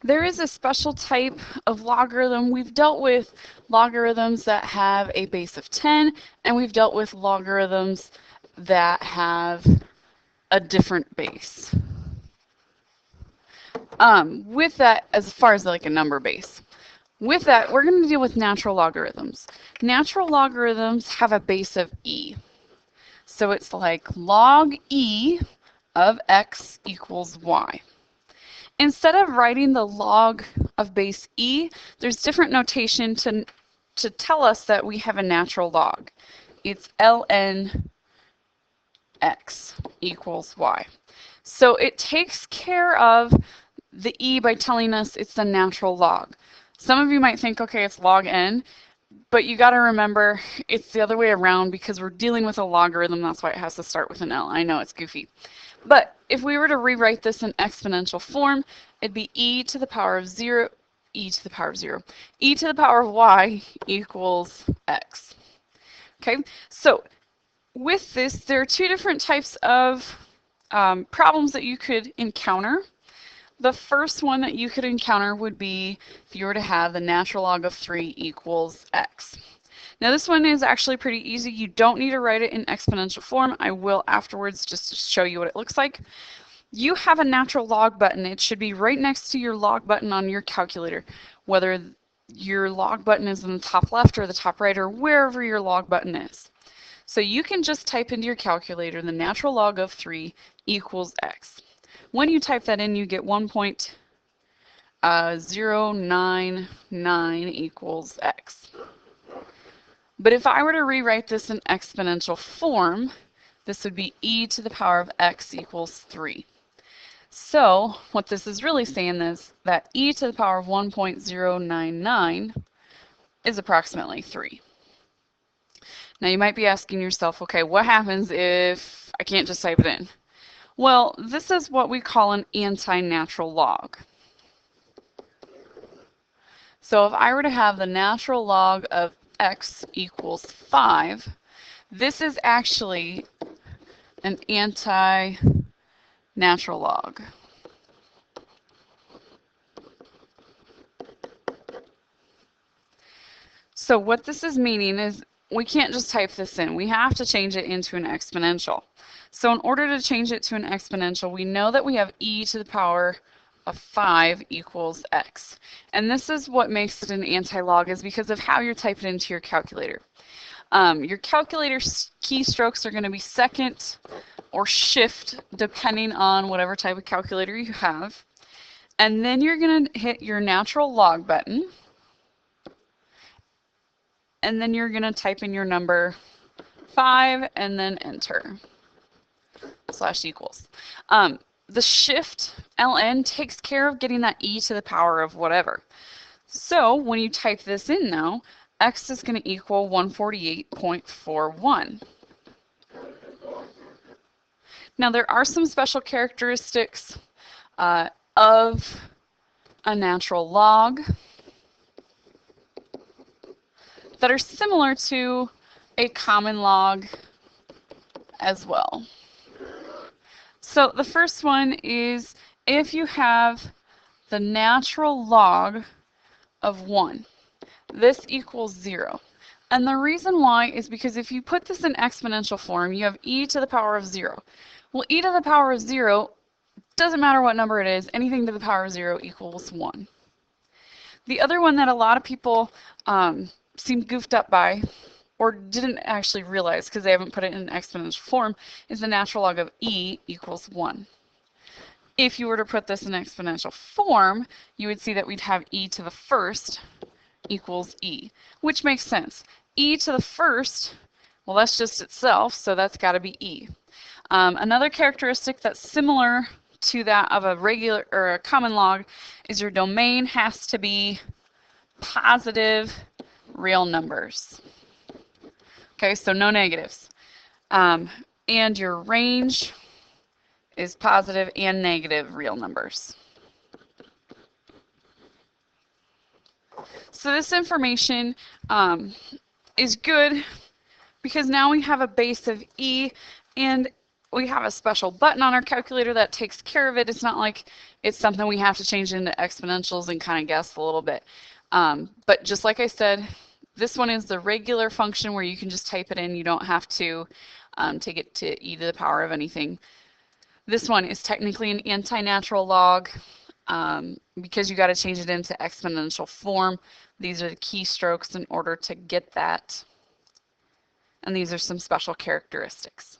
There is a special type of logarithm. We've dealt with logarithms that have a base of 10, and we've dealt with logarithms that have a different base. With that, as far as like a number base. With that, we're going to deal with natural logarithms. Natural logarithms have a base of e. So it's like log e of x equals y. Instead of writing the log of base e, there's different notation to tell us that we have a natural log. It's ln x equals y. So it takes care of the e by telling us it's the natural log. Some of you might think, okay, it's log n, but you got to remember it's the other way around because we're dealing with a logarithm. That's why it has to start with an L. I know it's goofy. But if we were to rewrite this in exponential form, it'd be e to the power of 0, e to the power of 0. E to the power of y equals x. Okay, so with this, there are two different types of problems that you could encounter. The first one that you could encounter would be if you were to have the natural log of 3 equals x. Now this one is actually pretty easy. You don't need to write it in exponential form. I will afterwards just to show you what it looks like. You have a natural log button. It should be right next to your log button on your calculator, whether your log button is in the top left or the top right or wherever your log button is. So you can just type into your calculator the natural log of 3 equals x. When you type that in, you get 1.099 equals x. But if I were to rewrite this in exponential form, this would be e to the power of x equals 3. So what this is really saying is that e to the power of 1.099 is approximately 3. Now you might be asking yourself, okay, what happens if I can't just type it in? Well, this is what we call an anti-natural log. So if I were to have the natural log of x equals 5, this is actually an anti-natural log. So what this is meaning is we can't just type this in. We have to change it into an exponential. So in order to change it to an exponential, we know that we have e to the power of 5 equals x. And this is what makes it an anti-log, is because of how you're typing into your calculator. Your calculator keystrokes are going to be second or shift, depending on whatever type of calculator you have. And then you're going to hit your natural log button. And then you're going to type in your number 5 and then enter. / equals. The shift ln takes care of getting that e to the power of whatever. So when you type this in now, x is going to equal 148.41. Now there are some special characteristics of a natural log that are similar to a common log as well. So the first one is if you have the natural log of 1, this equals 0. And the reason why is because if you put this in exponential form, you have e to the power of 0. Well, e to the power of 0, doesn't matter what number it is, anything to the power of 0 equals 1. The other one that a lot of people seem goofed up by, or didn't actually realize because they haven't put it in exponential form, is the natural log of e equals 1. If you were to put this in exponential form, you would see that we'd have e to the first equals e, which makes sense. E to the first, well, that's just itself, so that's got to be e. Another characteristic that's similar to that of a regular or a common log is your domain has to be positive real numbers. Okay, so no negatives. And your range is positive and negative real numbers. So this information is good because now we have a base of e, and we have a special button on our calculator that takes care of it. It's not like it's something we have to change into exponentials and kind of guess a little bit. But just like I said, this one is the regular function where you can just type it in. You don't have to take it to e to the power of anything. This one is technically an anti-natural log because you got to change it into exponential form. These are the keystrokes in order to get that. And these are some special characteristics.